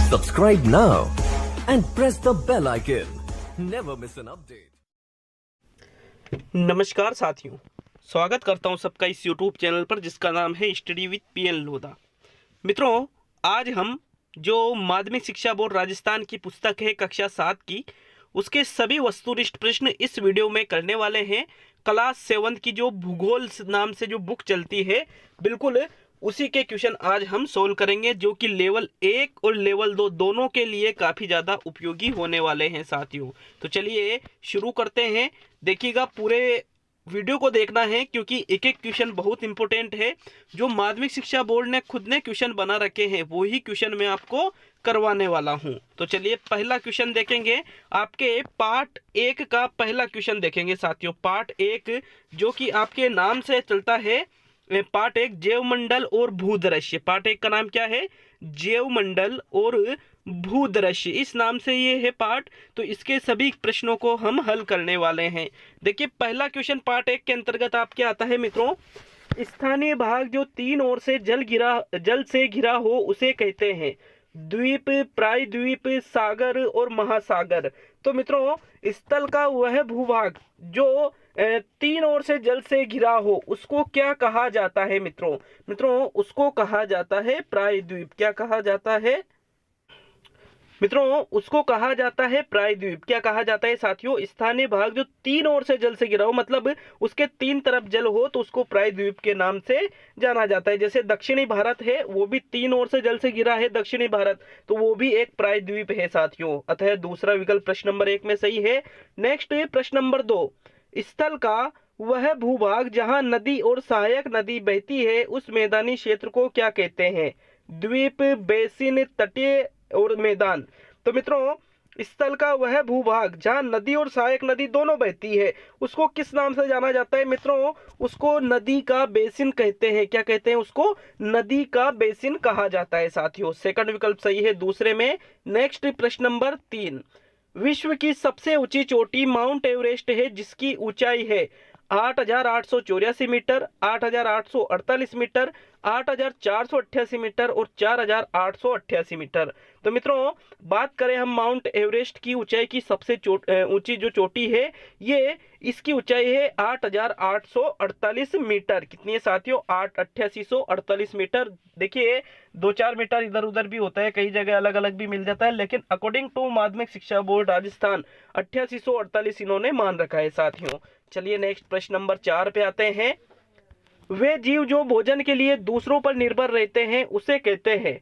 Subscribe now and press the bell icon. Never miss an update. नमस्कार साथियों, स्वागत करता हूं सबका इस YouTube चैनल पर जिसका नाम है स्टडी विद पीएन लोधा। मित्रों, आज हम जो माध्यमिक शिक्षा बोर्ड राजस्थान की पुस्तक है कक्षा 7 की, उसके सभी वस्तुनिष्ठ प्रश्न इस वीडियो में करने वाले हैं। क्लास 7 की जो भूगोल नाम से जो बुक चलती है, बिल्कुल उसी के क्वेश्चन आज हम सोल्व करेंगे, जो कि लेवल 1 और लेवल 2 दोनों के लिए काफ़ी ज़्यादा उपयोगी होने वाले हैं साथियों। तो चलिए शुरू करते हैं। देखिएगा, पूरे वीडियो को देखना है क्योंकि एक एक क्वेश्चन बहुत इंपॉर्टेंट है। जो माध्यमिक शिक्षा बोर्ड ने खुद ने क्वेश्चन बना रखे हैं वही क्वेश्चन मैं आपको करवाने वाला हूं। तो चलिए पहला क्वेश्चन देखेंगे। आपके पार्ट 1 का पहला क्वेश्चन देखेंगे साथियों। पार्ट 1 जो कि आपके नाम से चलता है, पार्ट 1 जैवमंडल और भूदृश्य। पार्ट 1 का नाम क्या है? जैवमंडल और भूदृश्य, इस नाम से ये है पार्ट। तो इसके सभी प्रश्नों को हम हल करने वाले हैं। देखिए, पहला क्वेश्चन पार्ट 1 के अंतर्गत आपके आता है मित्रों, स्थानीय भाग जो 3 ओर से जल से घिरा हो उसे कहते हैं द्वीप, प्रायद्वीप, सागर और महासागर। तो मित्रों, स्थल का वह भूभाग जो 3 ओर से जल से घिरा हो उसको क्या कहा जाता है मित्रों? उसको कहा जाता है प्रायद्वीप। क्या कहा जाता है मित्रों? उसको कहा जाता है प्रायद्वीप। क्या कहा जाता है साथियों? स्थानीय भाग जो 3 ओर से जल से घिरा हो, मतलब उसके 3 तरफ जल हो, तो उसको प्रायद्वीप के नाम से जाना जाता है। जैसे दक्षिणी भारत है, वो भी 3 ओर से जल से घिरा है दक्षिणी भारत, तो वो भी एक प्रायद्वीप है साथियों। अतः दूसरा विकल्प प्रश्न नंबर 1 में सही है। नेक्स्ट प्रश्न नंबर 2, स्थल का वह भूभाग जहां नदी और सहायक नदी बहती है उस मैदानी क्षेत्र को क्या कहते हैं? द्वीप, बेसिन, तटीय और मैदान। तो मित्रों, स्थल का वह भूभाग जहां नदी और सहायक नदी दोनों बहती है उसको किस नाम से जाना जाता है मित्रों? उसको नदी का बेसिन कहते हैं। क्या कहते हैं? उसको नदी का बेसिन कहा जाता है साथियों। सेकंड विकल्प सही है दूसरे में। नेक्स्ट प्रश्न नंबर 3, विश्व की सबसे ऊंची चोटी माउंट एवरेस्ट है जिसकी ऊंचाई है 8,884 मीटर, 8,848 मीटर, 8,488 मीटर और 4,888 मीटर। तो मित्रों, बात करें हम माउंट एवरेस्ट की ऊंचाई की, सबसे ऊंची जो चोटी है, ये इसकी ऊंचाई है 8,848 मीटर। कितनी है साथियों? 8,8848 मीटर। देखिए, 2-4 मीटर इधर उधर भी होता है, कई जगह अलग अलग भी मिल जाता है, लेकिन अकॉर्डिंग टू माध्यमिक शिक्षा बोर्ड राजस्थान 8,848 इन्होंने मान रखा है साथियों। चलिए नेक्स्ट प्रश्न नंबर 4 पे आते हैं। वे जीव जो भोजन के लिए दूसरों पर निर्भर रहते हैं उसे कहते हैं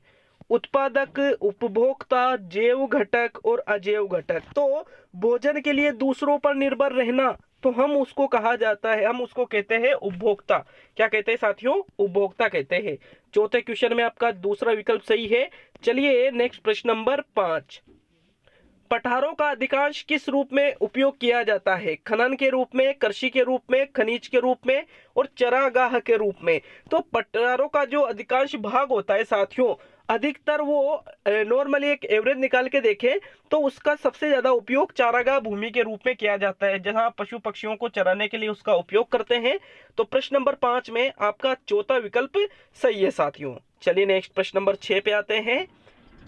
उत्पादक, उपभोक्ता, जैव घटक और अजैव घटक। तो भोजन के लिए दूसरों पर निर्भर रहना, तो हम उसको कहा जाता है, हम उसको कहते हैं उपभोक्ता। क्या कहते हैं साथियों? उपभोक्ता कहते हैं। चौथे क्वेश्चन में आपका दूसरा विकल्प सही है। चलिए नेक्स्ट प्रश्न नंबर 5, पठारों का अधिकांश किस रूप में उपयोग किया जाता है? खनन के रूप में, कृषि के रूप में, खनिज के रूप में और चरागाह के रूप में। तो पठारों का जो अधिकांश भाग होता है साथियों, अधिकतर वो नॉर्मली एक एवरेज निकाल के देखें तो उसका सबसे ज्यादा उपयोग चारागाह भूमि के रूप में किया जाता है, जहां पशु पक्षियों को चराने के लिए उसका उपयोग करते हैं। तो प्रश्न नंबर 5 में आपका चौथा विकल्प सही है साथियों। चलिए नेक्स्ट प्रश्न नंबर 6 पे आते हैं।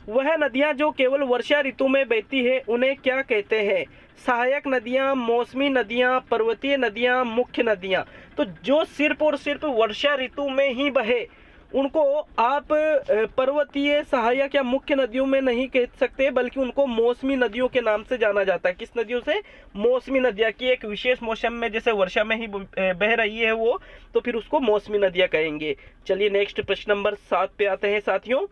वह नदियां जो केवल वर्षा ऋतु में बहती है उन्हें क्या कहते हैं? सहायक नदियां, मौसमी नदियां, पर्वतीय नदियां, मुख्य नदियां। तो जो सिर्फ और सिर्फ वर्षा ऋतु में ही बहे उनको आप पर्वतीय, सहायक या मुख्य नदियों में नहीं कह सकते, बल्कि उनको मौसमी नदियों के नाम से जाना जाता है। किस नदियों से? मौसमी नदियां की एक विशेष मौसम में, जैसे वर्षा में ही बह रही है वो, तो फिर उसको मौसमी नदियां कहेंगे। चलिए नेक्स्ट प्रश्न नंबर 7 पे आते हैं साथियों।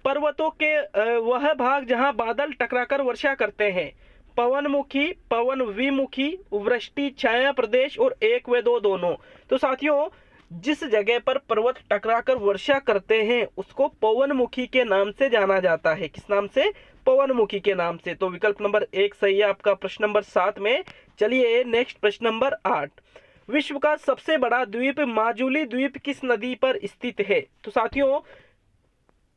पर्वतों के वह भाग जहां बादल टकराकर वर्षा करते हैं, पवनमुखी, पवन विमुखी, वृष्टि, छाया प्रदेश और 1 व 2 दोनों। तो साथियों, जिस जगह पर पर्वत टकराकर वर्षा करते हैं उसको पवनमुखी के नाम से जाना जाता है। किस नाम से? पवनमुखी के नाम से। तो विकल्प नंबर 1 सही है आपका प्रश्न नंबर 7 में। चलिए नेक्स्ट प्रश्न नंबर 8, विश्व का सबसे बड़ा द्वीप माजुली द्वीप किस नदी पर स्थित है? तो साथियों,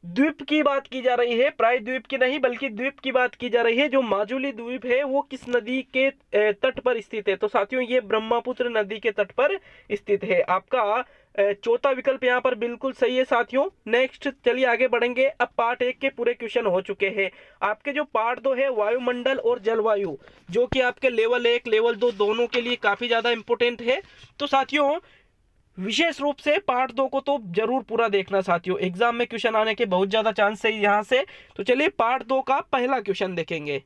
द्वीप की बात की जा रही है, प्रायद्वीप की नहीं बल्कि द्वीप की बात की जा रही है। जो माजुली द्वीप है वो किस नदी के तट पर स्थित है? तो साथियों ये ब्रह्मपुत्र नदी के तट पर स्थित है। आपका चौथा विकल्प यहाँ पर बिल्कुल सही है साथियों। नेक्स्ट चलिए आगे बढ़ेंगे। अब पार्ट 1 के पूरे क्वेश्चन हो चुके हैं। आपके जो पार्ट 2 है वायुमंडल और जलवायु, जो कि आपके लेवल 1 लेवल 2 दोनों के लिए काफी ज्यादा इंपॉर्टेंट है। तो साथियों विशेष रूप से पार्ट 2 को तो जरूर पूरा देखना साथियों, एग्जाम में क्वेश्चन आने के बहुत ज्यादा चांस है यहाँ से। तो चलिए पार्ट 2 का पहला क्वेश्चन देखेंगे।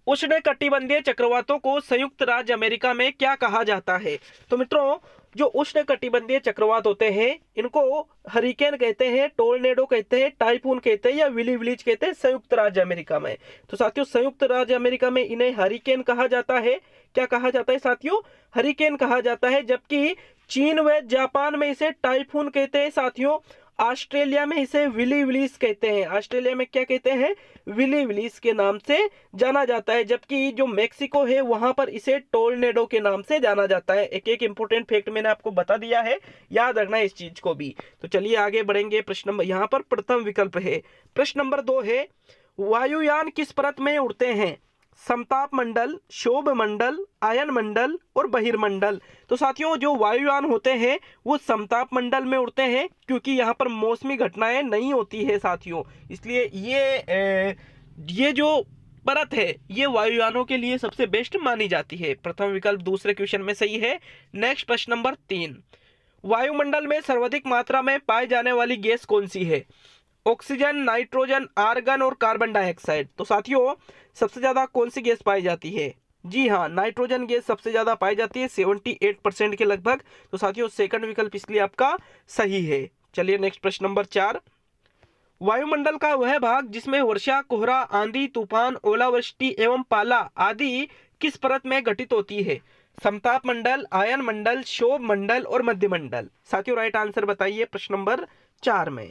उष्णकटिबंधीय चक्रवातों को संयुक्त राज्य अमेरिका में क्या कहा जाता है? तो मित्रों जो उष्णकटिबंधीय चक्रवात होते हैं इनको हरिकेन कहते हैं, टोर्नेडो कहते हैं, टाइफून कहते हैं या विली विलीज कहते हैं संयुक्त राज्य अमेरिका में। तो साथियों संयुक्त राज्य अमेरिका में इन्हें हरिकेन कहा जाता है। क्या कहा जाता है साथियों? हरिकेन कहा जाता है। जबकि चीन व जापान में इसे टाइफून कहते हैं साथियों। ऑस्ट्रेलिया में इसे विली विलीज कहते हैं। ऑस्ट्रेलिया में क्या कहते हैं? विली विलीज के नाम से जाना जाता है। जबकि जो मेक्सिको है वहां पर इसे टोर्नेडो के नाम से जाना जाता है। एक एक इंपोर्टेंट फैक्ट मैंने आपको बता दिया है, याद रखना इस चीज को भी। तो चलिए आगे बढ़ेंगे। प्रश्न नंबर यहाँ पर प्रथम विकल्प है। प्रश्न नंबर 2 है वायुयान किस परत में उड़ते हैं? समताप मंडल, शोभ मंडल, आयन मंडल और बहिर्मंडल। तो साथियों जो वायुयान होते हैं वो समताप मंडल में उड़ते हैं, क्योंकि यहाँ पर मौसमी घटनाएं नहीं होती है साथियों, इसलिए ये जो परत है ये वायुयानों के लिए सबसे बेस्ट मानी जाती है। प्रथम विकल्प दूसरे क्वेश्चन में सही है। नेक्स्ट प्रश्न नंबर 3, वायुमंडल में सर्वाधिक मात्रा में पाई जाने वाली गैस कौन सी है? ऑक्सीजन, नाइट्रोजन, आर्गन और कार्बन डाइऑक्साइड। तो साथियों सबसे ज्यादा कौन सी गैस पाई जाती है? जी हाँ, नाइट्रोजन गैस सबसे ज्यादा पाई जाती है 78% के लगभग। तो साथियों सेकंड विकल्प इसलिए आपका सही है। चलिए नेक्स्ट प्रश्न नंबर 4, वायुमंडल का वह भाग जिसमें वर्षा, कोहरा, आंधी, तूफान, ओलावृष्टि एवं पाला आदि किस परत में घटित होती है? समताप मंडल, आयन मंडल, शोभ मंडल और मध्य मंडल। साथियों राइट आंसर बताइए प्रश्न नंबर 4 में।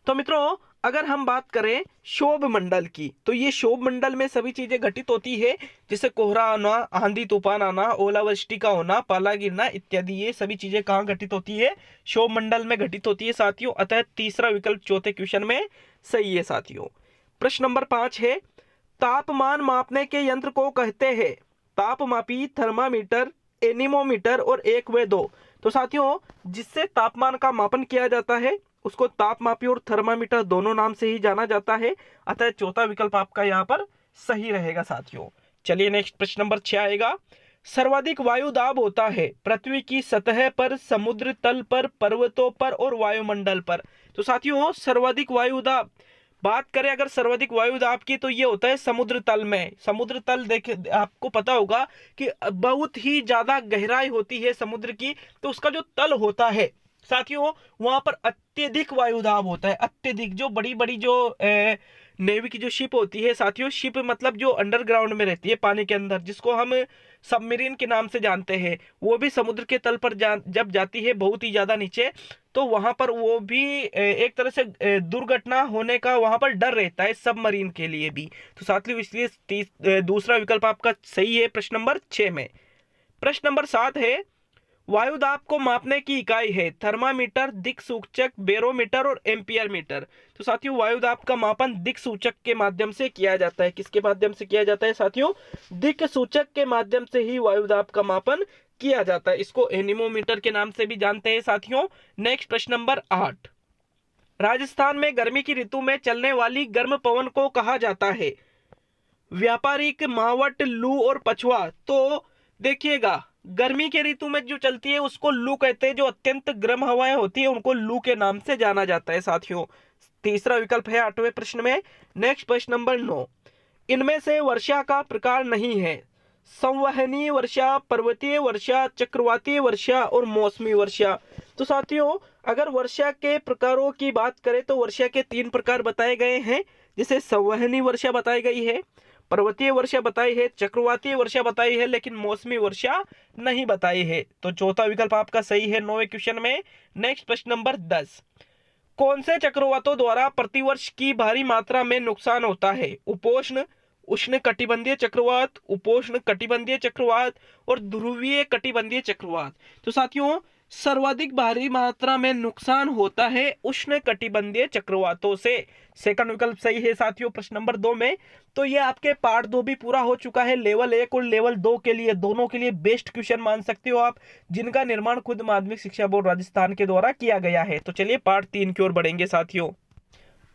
तो मित्रों अगर हम बात करें शोभ मंडल की, तो ये शोभ मंडल में सभी चीजें घटित होती है, जैसे कोहरा आना, आंधी तूफान आना, ओलावृष्टि का होना, पाला गिरना इत्यादि। ये सभी चीजें कहाँ घटित होती है? शोभ मंडल में घटित होती है साथियों। अतः तीसरा विकल्प चौथे क्वेश्चन में सही है साथियों। प्रश्न नंबर 5 है तापमान मापने के यंत्र को कहते हैं तापमापी, थर्मामीटर, एनीमोमीटर और 1 व 2। तो साथियों जिससे तापमान का मापन किया जाता है उसको तापमापी और थर्मामीटर दोनों नाम से ही जाना जाता है। अतः चौथा विकल्प आपका यहाँ पर सही रहेगा साथियों। चलिए नेक्स्ट प्रश्न नंबर 6 आएगा। सर्वाधिक वायु दाब होता है पृथ्वी की सतह पर, समुद्र तल पर, पर्वतों पर और वायुमंडल पर। तो साथियों सर्वाधिक वायु दाब बात करें अगर सर्वाधिक वायु दाब की तो ये होता है समुद्र तल में। समुद्र तल देखे आपको पता होगा कि बहुत ही ज्यादा गहराई होती है समुद्र की, तो उसका जो तल होता है साथियों वहां पर अत्यधिक वायुदाब होता है। अत्यधिक जो बड़ी बड़ी जो नेवी की जो शिप होती है साथियों, शिप मतलब जो अंडरग्राउंड में रहती है पानी के अंदर, जिसको हम सबमरीन के नाम से जानते हैं, वो भी समुद्र के तल पर जब जाती है बहुत ही ज्यादा नीचे, तो वहां पर वो भी एक तरह से दुर्घटना होने का वहां पर डर रहता है सबमरीन के लिए भी। तो साथियों इसलिए दूसरा विकल्प आपका सही है प्रश्न नंबर 6 में। प्रश्न नंबर 7 है वायुदाब को मापने की इकाई है थर्मामीटर, दिक्सूचक, बैरोमीटर और एम्पियर मीटर। तो साथियों वायुदाब का मापन दिक्सूचक के माध्यम से किया जाता है। किसके माध्यम से किया जाता है साथियों? दिक्सूचक के माध्यम से ही वायुदाब का मापन किया जाता है। इसको एनीमोमीटर के नाम से भी जानते हैं साथियों। नेक्स्ट प्रश्न नंबर 8, राजस्थान में गर्मी की ऋतु में चलने वाली गर्म पवन को कहा जाता है व्यापारिक, मावट, लू और पछुआ। तो देखिएगा गर्मी के ऋतु में जो चलती है उसको लू कहते हैं, जो अत्यंत गर्म हवाएं होती है उनको लू के नाम से जाना जाता है साथियों। तीसरा विकल्प है 8वें प्रश्न में। नेक्स्ट प्रश्न नंबर 9, इनमें से वर्षा का प्रकार नहीं है संवहनीय वर्षा, पर्वतीय वर्षा, चक्रवातीय वर्षा और मौसमी वर्षा। तो साथियों अगर वर्षा के प्रकारों की बात करें तो वर्षा के 3 प्रकार बताए गए हैं, जैसे संवहनीय वर्षा बताई गई है, पर्वतीय वर्षा बताई है, चक्रवातीय वर्षा बताई है, लेकिन मौसमी वर्षा नहीं बताई है। तो चौथा विकल्प आपका सही है 9वें क्वेश्चन में। नेक्स्ट प्रश्न नंबर 10, कौन से चक्रवातों द्वारा प्रतिवर्ष की भारी मात्रा में नुकसान होता है? उपोष्ण, उष्ण कटिबंधीय चक्रवात, उपोष्ण कटिबंधीय चक्रवात और ध्रुवीय कटिबंधीय चक्रवात। तो साथियों सर्वाधिक भारी मात्रा में नुकसान होता है उष्णकटिबंधीय चक्रवातों से। सेकंड विकल्प सही है साथियों प्रश्न नंबर 2 में। तो ये आपके पार्ट 2 भी पूरा हो चुका है। लेवल 1 और लेवल 2 के लिए, दोनों के लिए बेस्ट क्वेश्चन मान सकते हो आप, जिनका निर्माण खुद माध्यमिक शिक्षा बोर्ड राजस्थान के द्वारा किया गया है। तो चलिए पार्ट 3 की ओर बढ़ेंगे साथियों।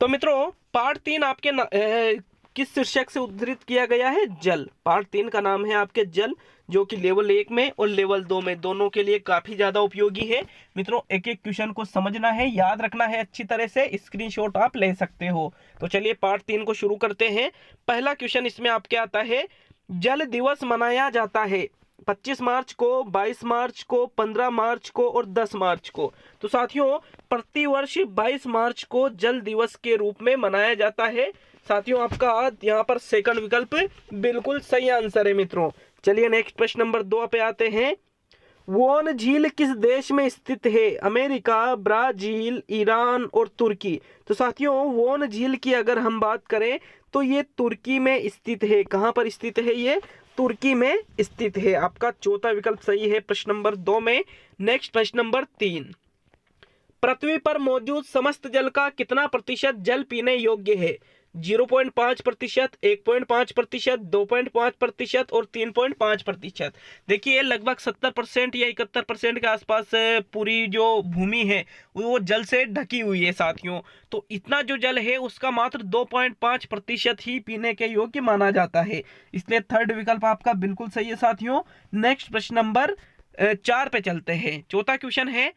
तो मित्रों पार्ट 3 आपके किस शीर्षक से उद्धृत किया गया है? जल। पार्ट 3 का नाम है आपके जल, जो कि लेवल 1 में और लेवल 2 में दोनों के लिए काफी ज्यादा उपयोगी है। मित्रों एक एक क्वेश्चन को समझना है, याद रखना है अच्छी तरह से, स्क्रीनशॉट आप ले सकते हो। तो चलिए पार्ट 3 को शुरू करते हैं। पहला क्वेश्चन इसमें आपके आता है, जल दिवस मनाया जाता है 25 मार्च को, 22 मार्च को, 15 मार्च को और 10 मार्च को। तो साथियों प्रतिवर्ष 22 मार्च को जल दिवस के रूप में मनाया जाता है। साथियों आपका यहाँ पर सेकंड विकल्प बिल्कुल सही आंसर है मित्रों। चलिए नेक्स्ट प्रश्न नंबर 2 पे आते हैं। वोन झील किस देश में स्थित है? अमेरिका, ब्राजील, ईरान और तुर्की। तो साथियों वोन झील की अगर हम बात करें तो ये तुर्की में स्थित है। कहाँ पर स्थित है? ये तुर्की में स्थित है। आपका चौथा विकल्प सही है प्रश्न नंबर 2 में। नेक्स्ट प्रश्न नंबर 3, पृथ्वी पर मौजूद समस्त जल का कितना प्रतिशत जल पीने योग्य है? 0.5%, 1.5%, 2.5% और 3.5%। देखिए लगभग 70% या 71% के आसपास पूरी जो भूमि है वो जल से ढकी हुई है साथियों। तो इतना जो जल है उसका मात्र 2.5% ही पीने के योग्य माना जाता है। इसलिए थर्ड विकल्प आपका बिल्कुल सही है साथियों। नेक्स्ट प्रश्न नंबर 4 पे चलते हैं। चौथा क्वेश्चन है,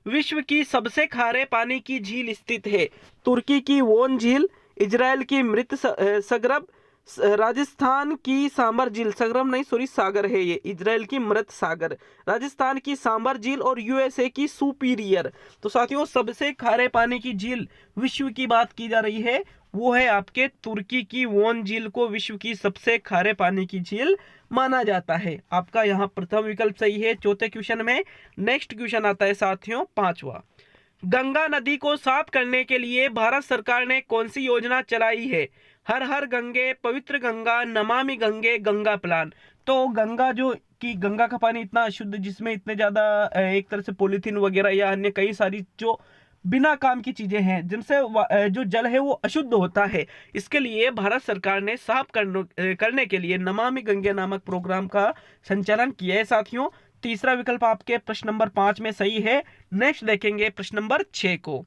विश्व की सबसे खारे पानी की झील स्थित है? तुर्की की वोन झील, इजराइल की मृत सगरब, राजस्थान की सांबर झील, सगरम नहीं सॉरी सागर है ये, इजराइल की मृत सागर, राजस्थान की सांबर झील और यूएसए की सुपीरियर। तो साथियों सबसे खारे पानी की झील विश्व की बात की जा रही है, वो है आपके तुर्की की वोन झील को विश्व की सबसे खारे पानी की झील माना जाता है। आपका यहाँ प्रथम विकल्प सही है चौथे क्वेश्चन में। नेक्स्ट क्वेश्चन आता है साथियों 5वां, गंगा नदी को साफ करने के लिए भारत सरकार ने कौन सी योजना चलाई है? हर हर गंगे, पवित्र गंगा, नमामि गंगे, गंगा प्लान। तो गंगा का पानी इतना अशुद्ध, जिसमें इतने ज्यादा एक तरह से पॉलीथीन वगैरह या अन्य कई सारी जो बिना काम की चीजें हैं जिनसे जो जल है वो अशुद्ध होता है, इसके लिए भारत सरकार ने साफ करने के लिए नमामि गंगे नामक प्रोग्राम का संचालन किया है साथियों। तीसरा विकल्प आपके प्रश्न नंबर 5 में सही है। नेक्स्ट देखेंगे प्रश्न नंबर 6 को,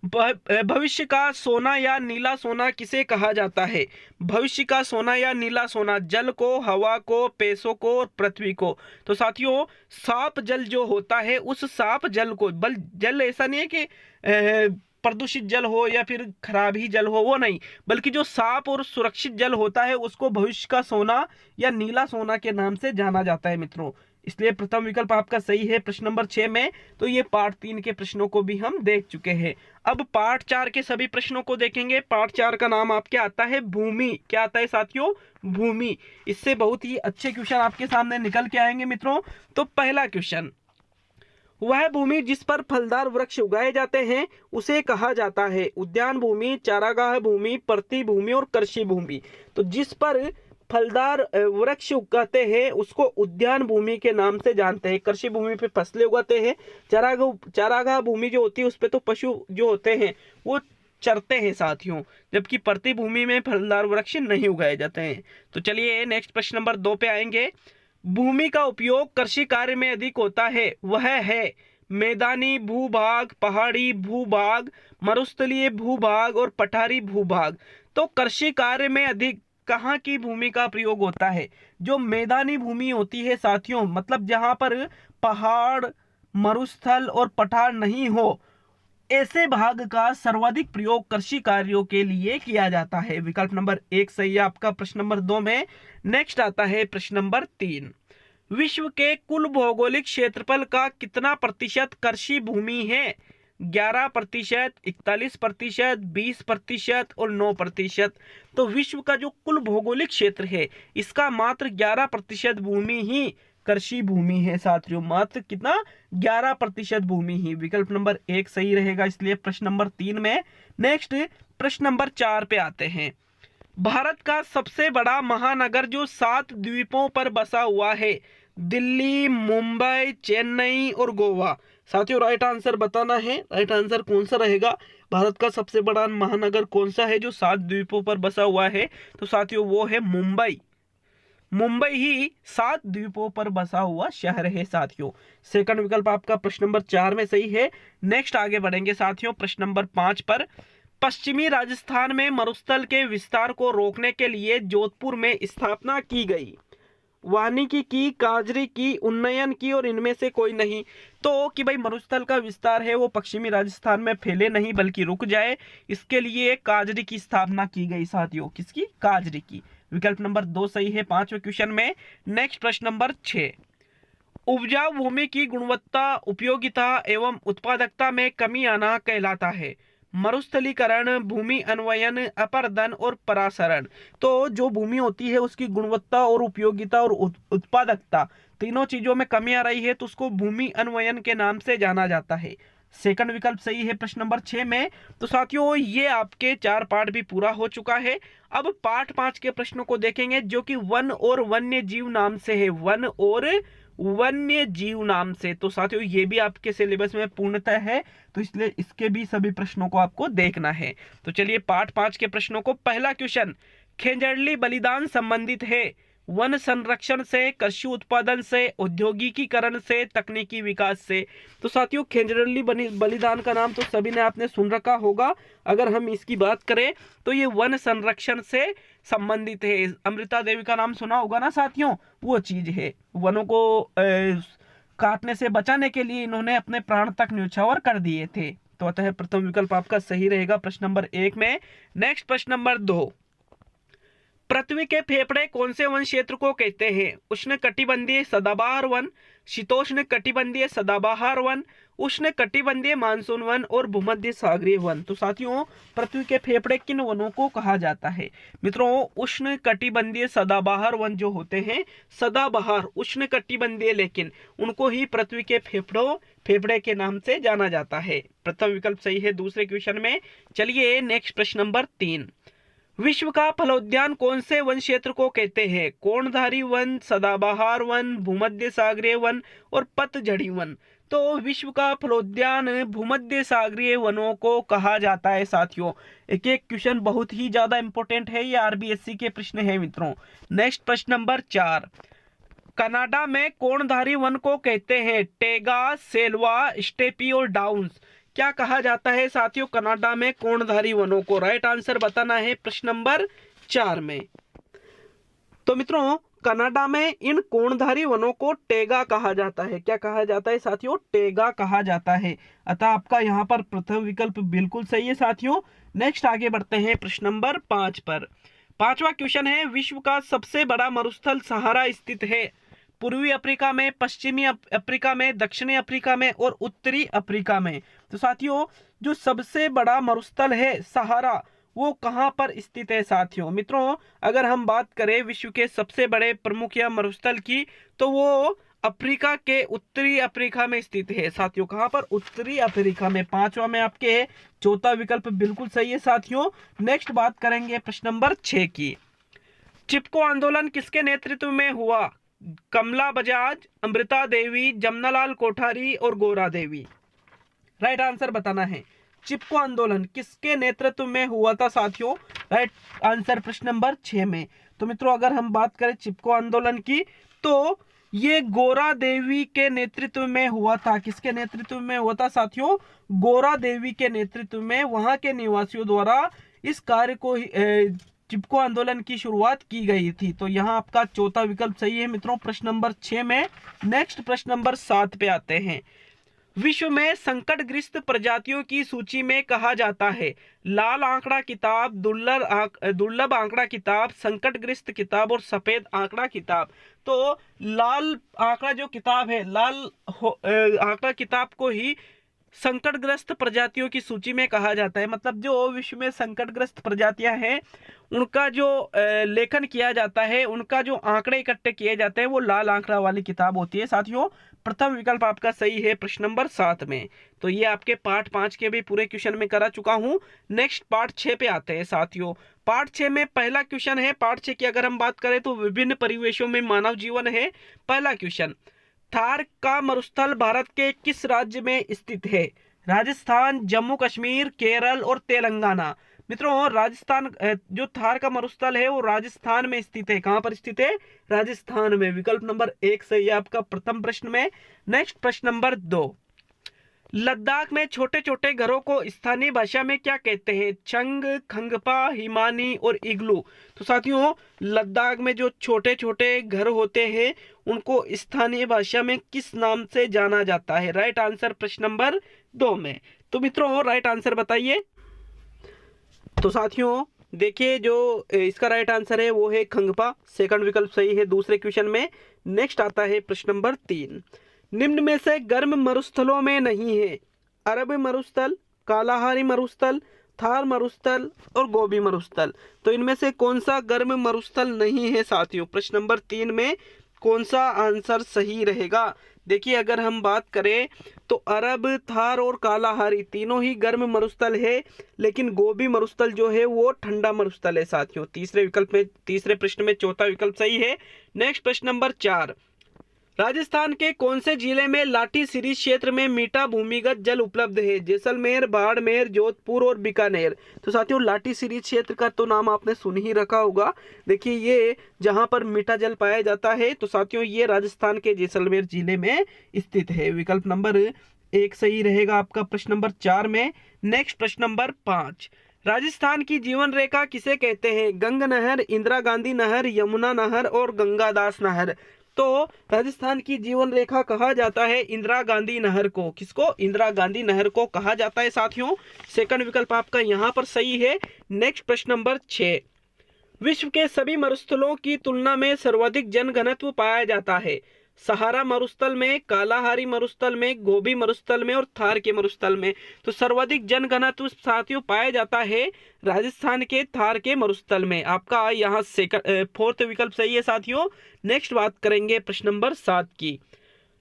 भविष्य का सोना या नीला सोना किसे कहा जाता है? भविष्य का सोना या नीला सोना, जल को, हवा को, पेशों को और पृथ्वी को। तो साथियों साफ जल जो होता है उस साफ जल को, जल ऐसा नहीं है कि प्रदूषित जल हो या फिर खराब ही जल हो, वो नहीं, बल्कि जो साफ और सुरक्षित जल होता है उसको भविष्य का सोना या नीला सोना के नाम से जाना जाता है मित्रों। इसलिए प्रथम विकल्प आपका सही है प्रश्न नंबर 6 में। तो ये पार्ट 3 के प्रश्नों को भी हम देख चुके हैं। अब पार्ट 4 के सभी प्रश्नों को देखेंगे। पार्ट 4 का नाम आपके आता है भूमि। क्या आता है साथियों? भूमि। इससे बहुत ही अच्छे क्वेश्चन आपके सामने निकल के आएंगे मित्रों। तो पहला क्वेश्चन, वह भूमि जिस पर फलदार वृक्ष उगाए जाते हैं उसे कहा जाता है? उद्यान भूमि, चारागाह भूमि, प्रति भूमि और कृषि भूमि। तो जिस पर फलदार वृक्ष उगाते हैं उसको उद्यान भूमि के नाम से जानते हैं। कृषि भूमि पे फसलें उगाते हैं। चारागाह भूमि जो होती है उस पे तो पशु जो होते हैं वो चरते हैं साथियों, जबकि प्रति भूमि में फलदार वृक्ष नहीं उगाए जाते हैं। तो चलिए नेक्स्ट प्रश्न नंबर 2 पे आएंगे। भूमि का उपयोग कृषि कार्य में अधिक होता है, वह है मैदानी भूभाग, पहाड़ी भूभाग, मरुस्थलीय भूभाग और पठारी भूभाग। तो कृषि कार्य में अधिक कहाँ की भूमि का प्रयोग होता है? जो मैदानी भूमि होती है साथियों, मतलब जहां पर पहाड़, मरुस्थल और पठार नहीं हो, ऐसे भाग का सर्वाधिक प्रयोग कृषि कार्यों के लिए किया जाता है। विकल्प नंबर 1 सही है आपका प्रश्न नंबर 2 में। नेक्स्ट आता है प्रश्न नंबर 3, विश्व के कुल भौगोलिक क्षेत्रफल का कितना प्रतिशत कृषि भूमि है? 11%, 41%, 20% और 9%। तो विश्व का जो कुल भौगोलिक क्षेत्र है इसका मात्र 11% भूमि ही कृषि भूमि है साथियों। मात्र कितना? 11% भूमि ही। विकल्प नंबर 1 सही रहेगा इसलिए प्रश्न नंबर 3 में। नेक्स्ट प्रश्न नंबर 4 पे आते हैं। भारत का सबसे बड़ा महानगर जो 7 द्वीपों पर बसा हुआ है, दिल्ली, मुंबई, चेन्नई और गोवा। साथियों राइट आंसर बताना है, राइट आंसर कौन सा रहेगा। भारत का सबसे बड़ा महानगर कौन सा है जो 7 द्वीपों पर बसा हुआ है? तो साथियों वो है मुंबई। मुंबई ही 7 द्वीपों पर बसा हुआ शहर है साथियों। सेकंड विकल्प आपका प्रश्न नंबर 4 में सही है। नेक्स्ट आगे बढ़ेंगे साथियों प्रश्न नंबर 5 पर। पश्चिमी राजस्थान में मरुस्थल के विस्तार को रोकने के लिए जोधपुर में स्थापना की गई। वानिकी की, काजरी की, उन्नयन की और इनमें से कोई नहीं। तो कि भाई मरुस्थल का विस्तार है वो पश्चिमी राजस्थान में फैले नहीं बल्कि रुक जाए, इसके लिए काजरी की स्थापना की गई साथियों। किसकी? काजरी की। विकल्प नंबर 2 सही है 5वें क्वेश्चन में। नेक्स्ट प्रश्न नंबर 6। उपजाऊ भूमि की गुणवत्ता, उपयोगिता एवं उत्पादकता में कमी आना कहलाता है। मरुस्थलीकरण, भूमि अन्वयन, अपरदन और परासरण। तो जो भूमि होती है उसकी गुणवत्ता और उपयोगिता और उत्पादकता तीनों चीजों में कमी आ रही है तो उसको भूमि अन्वयन के नाम से जाना जाता है। सेकंड विकल्प सही है प्रश्न नंबर 6 में। तो साथियों ये आपके 4 पार्ट भी पूरा हो चुका है। अब पार्ट 5 के प्रश्नों को देखेंगे जो कि वन और वन्य जीव नाम से है। वन और वन्य जीव नाम से। तो साथियों ये भी आपके सिलेबस में पूर्णतः है तो इसलिए इसके भी सभी प्रश्नों को आपको देखना है। तो चलिए पार्ट 5 के प्रश्नों को। पहला क्वेश्चन, खेजड़ली बलिदान संबंधित है वन संरक्षण से, कृषि उत्पादन से, औद्योगिकीकरण से, तकनीकी विकास से। तो साथियों खेजड़ली बलिदान का नाम तो सभी ने आपने सुन रखा होगा। अगर हम इसकी बात करें तो ये वन संरक्षण से संबंधित है। अमृता देवी का नाम सुना होगा ना साथियों, वो चीज है। वनों को काटने से बचाने के लिए इन्होंने अपने प्राण तक न्यौछावर कर दिए थे। तो अतः प्रथम विकल्प आपका सही रहेगा प्रश्न नंबर 1 में। नेक्स्ट प्रश्न नंबर 2। पृथ्वी के फेफड़े कौन से वन क्षेत्र को कहते हैं? उष्ण कटिबंधीय सदाबहार वन, शीतोष्ण कटिबंधीय सदाबहार वन, उष्ण कटिबंधीय मानसून वन और भूमध्य सागरीय वन। तो साथियों पृथ्वी के फेफड़े किन वनों को कहा जाता है? मित्रों उष्ण कटिबंधीय सदाबहार वन जो होते हैं, सदाबहार उष्ण कटिबंधीय, लेकिन उनको ही पृथ्वी के फेफड़े के नाम से जाना जाता है। प्रथम विकल्प सही है दूसरे क्वेश्चन में। चलिए नेक्स्ट प्रश्न नंबर 3। विश्व का फलोद्यान कौन से वन क्षेत्र को कहते हैं? कोणधारी वन, सदाबहार वन, भूमध्य सागरीय वन और पतझड़ी वन। तो विश्व का फलोद्यान भूमध्य सागरीय वनों को कहा जाता है साथियों। एक एक क्वेश्चन बहुत ही ज्यादा इंपॉर्टेंट है, ये आरबीएससी के प्रश्न है मित्रों। नेक्स्ट प्रश्न नंबर 4। कनाडा में कोणधारी वन को कहते हैं टेगा, सेल्वा, स्टेपी और डाउन्स। क्या कहा जाता है साथियों कनाडा में कोणधारी वनों को? राइट आंसर बताना है प्रश्न नंबर 4 में। तो मित्रों कनाडा में इन कोणधारी वनों को टेगा कहा जाता है। क्या कहा जाता है साथियों? टेगा कहा जाता है। अतः आपका यहाँ पर प्रथम विकल्प बिल्कुल सही है साथियों। नेक्स्ट आगे बढ़ते हैं प्रश्न नंबर 5 पर। 5वां क्वेश्चन है, विश्व का सबसे बड़ा मरुस्थल सहारा स्थित है। पूर्वी अफ्रीका में, पश्चिमी अफ्रीका में, दक्षिणी अफ्रीका में और उत्तरी अफ्रीका में। तो साथियों जो सबसे बड़ा मरुस्थल है सहारा वो कहां पर स्थित है साथियों? मित्रों अगर हम बात करें विश्व के सबसे बड़े प्रमुख या मरुस्थल की तो वो अफ्रीका के उत्तरी अफ्रीका में स्थित है साथियों। कहां पर? उत्तरी अफ्रीका में। 5वां में आपके है। चौथा विकल्प बिल्कुल सही है साथियों। नेक्स्ट बात करेंगे प्रश्न नंबर 6 की। चिपको आंदोलन किसके नेतृत्व में हुआ? कमला बजाज, अमृता देवी, जमनालाल कोठारी और गोरा देवी। राइट आंसर बताना है। चिपको आंदोलन किसके नेतृत्व में हुआ था साथियों? राइट आंसर प्रश्न नंबर 6 में। तो मित्रों अगर हम बात करें चिपको आंदोलन की तो ये गोरा देवी के नेतृत्व में हुआ था। किसके नेतृत्व में हुआ था साथियों? गोरा देवी के नेतृत्व में वहां के निवासियों द्वारा इस कार्य को चिपको आंदोलन की शुरुआत की गई थी। तो यहाँ आपका चौथा विकल्प सही है मित्रों प्रश्न नंबर 6 में। नेक्स्ट प्रश्न नंबर 7 पे आते हैं। विश्व में संकटग्रस्त प्रजातियों की सूची में कहा जाता है लाल आंकड़ा किताब, दुर्लभ आंकड़ा किताब, संकटग्रस्त किताब और सफेद आंकड़ा किताब। तो लाल आंकड़ा जो किताब है, लाल आंकड़ा किताब को ही संकटग्रस्त प्रजातियों की सूची में कहा जाता है। मतलब जो विश्व में संकटग्रस्त प्रजातियां हैं उनका जो लेखन किया जाता है, उनका जो आंकड़े इकट्ठे किए जाते हैं वो लाल आंकड़ा वाली किताब होती है साथियों। प्रथम विकल्प आपका सही है प्रश्न नंबर 7 में। तो ये आपके पार्ट 5 के भी पूरे क्वेश्चन में करा चुका हूं। नेक्स्ट पार्ट 6 पे आते हैं साथियों। पार्ट 6 में पहला क्वेश्चन है। पार्ट 6 की अगर हम बात करें तो विभिन्न परिवेशों में मानव जीवन है। पहला क्वेश्चन, थार का मरुस्थल भारत के किस राज्य में स्थित है? राजस्थान, जम्मू कश्मीर, केरल और तेलंगाना। मित्रों, राजस्थान जो थार का मरुस्थल है वो राजस्थान में स्थित है। कहां पर स्थित है? राजस्थान में। विकल्प नंबर 1 सही है आपका प्रथम प्रश्न में। नेक्स्ट प्रश्न नंबर 2, लद्दाख में छोटे छोटे घरों को स्थानीय भाषा में क्या कहते हैं? चंग, खंगपा, हिमानी और इग्लू। तो साथियों, लद्दाख में जो छोटे छोटे घर होते हैं उनको स्थानीय भाषा में किस नाम से जाना जाता है? राइट आंसर प्रश्न नंबर 2 में। तो मित्रों, राइट आंसर बताइए। तो साथियों देखिए, जो इसका राइट आंसर है वो है खंगपा। सेकंड विकल्प सही है दूसरे क्वेश्चन में। नेक्स्ट आता है प्रश्न नंबर 3, निम्न में से गर्म मरुस्थलों में नहीं है? अरब मरुस्थल, कालाहारी मरुस्थल, थार मरुस्थल और गोबी मरुस्थल। तो इनमें से कौन सा गर्म मरुस्थल नहीं है साथियों? प्रश्न नंबर 3 में कौन सा आंसर सही रहेगा? देखिए, अगर हम बात करें तो अरब, थार और कालाहारी तीनों ही गर्म मरुस्थल है, लेकिन गोबी मरुस्थल जो है वो ठंडा मरुस्थल है साथियों। तीसरे प्रश्न में चौथा विकल्प सही है। नेक्स्ट प्रश्न नंबर 4, राजस्थान के कौन से जिले में लाठी सीरीज क्षेत्र में मीठा भूमिगत जल उपलब्ध है? जैसलमेर, बाड़मेर, जोधपुर और बीकानेर। तो साथियों, लाठी सीरीज क्षेत्र का तो नाम आपने सुन ही रखा होगा। देखिए, ये जहां पर मीठा जल पाया जाता है, तो साथियों ये राजस्थान के जैसलमेर जिले में स्थित है। विकल्प नंबर 1 सही रहेगा आपका प्रश्न नंबर 4 में। नेक्स्ट प्रश्न नंबर 5, राजस्थान की जीवन रेखा किसे कहते हैं? गंग नहर, इंदिरा गांधी नहर, यमुना नहर और गंगादास नहर। तो राजस्थान की जीवन रेखा कहा जाता है इंदिरा गांधी नहर को। किसको? इंदिरा गांधी नहर को कहा जाता है साथियों। सेकंड विकल्प आपका यहां पर सही है। नेक्स्ट प्रश्न नंबर 6, विश्व के सभी मरुस्थलों की तुलना में सर्वाधिक जनघनत्व पाया जाता है? सहारा मरुस्थल में, कालाहारी मरुस्थल में, गोबी मरुस्थल में और थार के मरुस्थल में। तो सर्वाधिक जनघनत्व साथियों पाया जाता है राजस्थान के थार के मरुस्थल में। आपका यहाँ फोर्थ विकल्प सही है साथियों। नेक्स्ट बात करेंगे प्रश्न नंबर 7 की।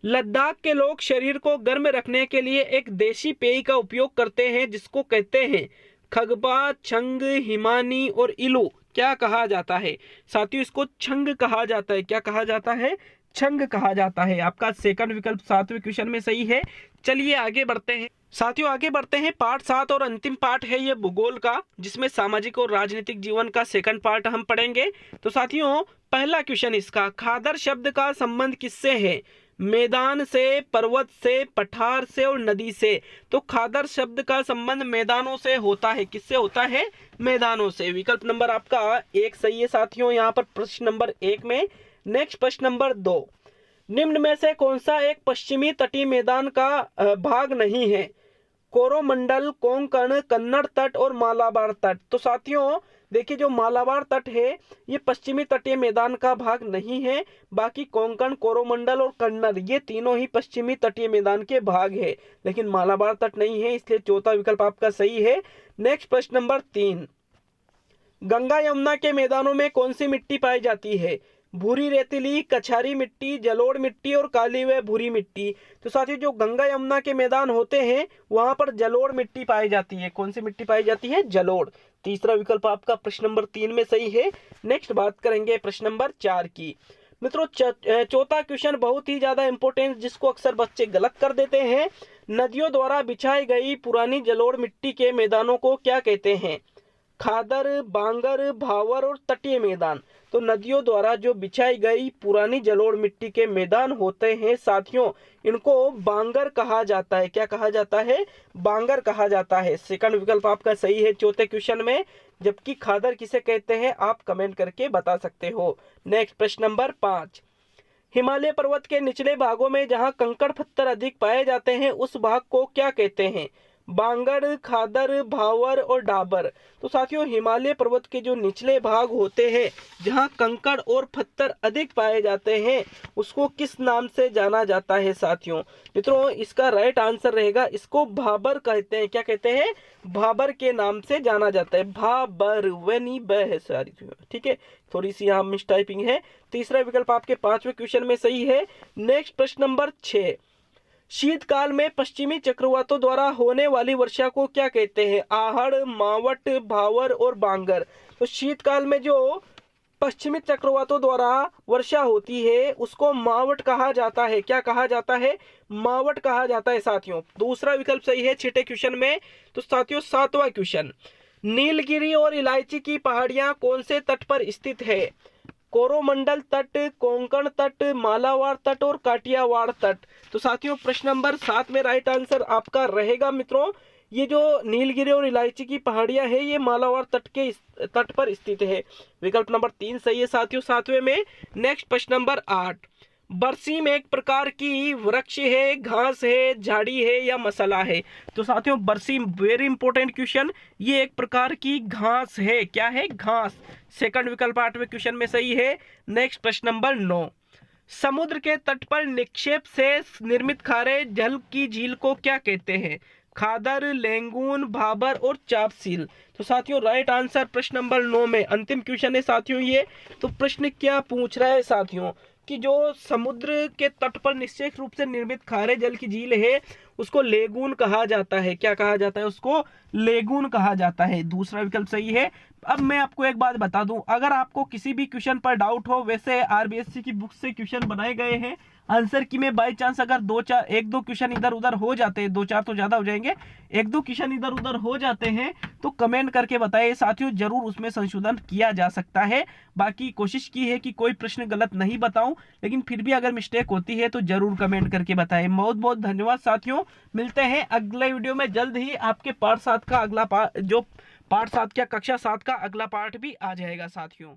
लद्दाख के लोग शरीर को गर्म रखने के लिए एक देशी पेय का उपयोग करते हैं जिसको कहते हैं खगबा, छंग, हिमानी और इलू। क्या कहा जाता है साथियों? इसको छंग कहा जाता है। क्या कहा जाता है? छंग कहा जाता है। आपका सेकंड विकल्प 7वें क्वेश्चन में सही है। चलिए आगे बढ़ते हैं साथियों, आगे बढ़ते हैं। पार्ट 7 और अंतिम पार्ट है ये भूगोल का, जिसमें सामाजिक और राजनीतिक जीवन का सेकंड पार्ट हम पढ़ेंगे। तो साथियों, पहला क्वेश्चन इसका, खादर शब्द का संबंध किससे है? मैदान से, पर्वत से, पठार से और नदी से। तो खादर शब्द का संबंध मैदानों से होता है। किससे होता है? मैदानों से। विकल्प नंबर आपका 1 सही है साथियों यहाँ पर प्रश्न नंबर 1 में। नेक्स्ट प्रश्न नंबर 2, निम्न में से कौन सा एक पश्चिमी तटीय मैदान का भाग नहीं है? कोरोमंडल, कोंकण, कन्नड़ तट और मालाबार तट। तो साथियों देखिए, जो मालाबार तट है ये पश्चिमी तटीय मैदान का भाग नहीं है। बाकी कोंकण, कोरोमंडल और कन्नड़ ये तीनों ही पश्चिमी तटीय मैदान के भाग है, लेकिन मालाबार तट नहीं है, इसलिए चौथा विकल्प आपका सही है। नेक्स्ट प्रश्न नंबर 3, गंगा यमुना के मैदानों में कौन सी मिट्टी पाई जाती है? भूरी रेतीली, कछारी मिट्टी, जलोढ़ मिट्टी और काली व भूरी मिट्टी। तो साथियों, जो गंगा यमुना के मैदान होते हैं वहां पर जलोढ़ मिट्टी पाई जाती है। कौन सी मिट्टी पाई जाती है? जलोढ़। तीसरा विकल्प आपका प्रश्न नंबर 3 में सही है। नेक्स्ट बात करेंगे प्रश्न नंबर 4 की। मित्रों, चौथा क्वेश्चन बहुत ही ज्यादा इंपॉर्टेंट, जिसको अक्सर बच्चे गलत कर देते हैं। नदियों द्वारा बिछाई गई पुरानी जलोढ़ मिट्टी के मैदानों को क्या कहते हैं? खादर, बांगर, भावर और तटीय मैदान। तो नदियों द्वारा जो बिछाई गई पुरानी जलोढ़ मिट्टी के मैदान होते हैं साथियों, इनको बांगर कहा जाता है। क्या कहा जाता है? बांगर कहा जाता है। सेकंड विकल्प आपका सही है चौथे क्वेश्चन में। जबकि खादर किसे कहते हैं आप कमेंट करके बता सकते हो। नेक्स्ट प्रश्न नंबर 5, हिमालय पर्वत के निचले भागों में जहां कंकड़ पत्थर अधिक पाए जाते हैं उस भाग को क्या कहते हैं? बांगर, खादर, भावर और डाबर। तो साथियों, हिमालय पर्वत के जो निचले भाग होते हैं जहां कंकड़ और पत्थर अधिक पाए जाते हैं उसको किस नाम से जाना जाता है साथियों? मित्रों, इसका राइट आंसर रहेगा, इसको भाबर कहते हैं। क्या कहते हैं? भाबर के नाम से जाना जाता है। भाबर वनी ब है सारी, ठीक है, थोड़ी सी यहाँ मिस टाइपिंग है। तीसरा विकल्प आपके 5वें क्वेश्चन में सही है। नेक्स्ट प्रश्न नंबर 6, शीतकाल में पश्चिमी चक्रवातों द्वारा होने वाली वर्षा को क्या कहते हैं? आहड़, मावट, भावर और बांगर। तो शीतकाल में जो पश्चिमी चक्रवातों द्वारा वर्षा होती है उसको मावट कहा जाता है। क्या कहा जाता है? मावट कहा जाता है साथियों। दूसरा विकल्प सही है छठे क्वेश्चन में। तो साथियों 7वां क्वेश्चन, नीलगिरी और इलायची की पहाड़ियां कौन से तट पर स्थित है? कोरोमंडल तट, कोंकण तट, मालाबार तट और काठियावाड़ तट। तो साथियों प्रश्न नंबर 7 में राइट आंसर आपका रहेगा मित्रों, ये जो नीलगिरी और इलायची की पहाड़ियां है ये मालाबार तट पर स्थित है। विकल्प नंबर 3 सही है साथियों 7वें में। नेक्स्ट प्रश्न नंबर 8, बरसीम एक प्रकार की वृक्ष है, घास है, झाड़ी है या मसाला है? तो साथियों बरसीम वेरी इंपॉर्टेंट क्वेश्चन, ये एक प्रकार की घास है। क्या है? घास। सेकंड विकल्प 8वें क्वेश्चन में सही है। नेक्स्ट प्रश्न नंबर 9, समुद्र के तट पर निक्षेप से निर्मित खारे जल की झील को क्या कहते हैं? खादर, लेंगून, भाबर और चापसील। तो साथियों राइट आंसर प्रश्न नंबर 9 में। अंतिम क्वेश्चन है साथियों ये। तो प्रश्न क्या पूछ रहा है साथियों कि जो समुद्र के तट पर निश्चित रूप से निर्मित खारे जल की झील है उसको लेगून कहा जाता है। क्या कहा जाता है? उसको लेगून कहा जाता है। दूसरा विकल्प सही है। अब मैं आपको एक बात बता दूं, अगर आपको किसी भी क्वेश्चन पर डाउट हो, वैसे आरबीएससी की बुक से क्वेश्चन बनाए गए हैं आंसर की में, बाय चांस अगर 1-2 क्वेश्चन इधर उधर हो जाते हैं, 2-4 तो ज्यादा हो जाएंगे, 1-2 क्वेश्चन इधर उधर हो जाते हैं तो कमेंट करके बताइए साथियों, जरूर उसमें संशोधन किया जा सकता है। बाकी कोशिश की है कि कोई प्रश्न गलत नहीं बताऊं, लेकिन फिर भी अगर मिस्टेक होती है तो जरूर कमेंट करके बताएं। बहुत बहुत धन्यवाद साथियों, मिलते हैं अगले वीडियो में जल्द ही। आपके पार्ट 7 का अगला पार्ट, जो पार्ट 7 क्या कक्षा 7 का अगला पार्ट भी आ जाएगा साथियों।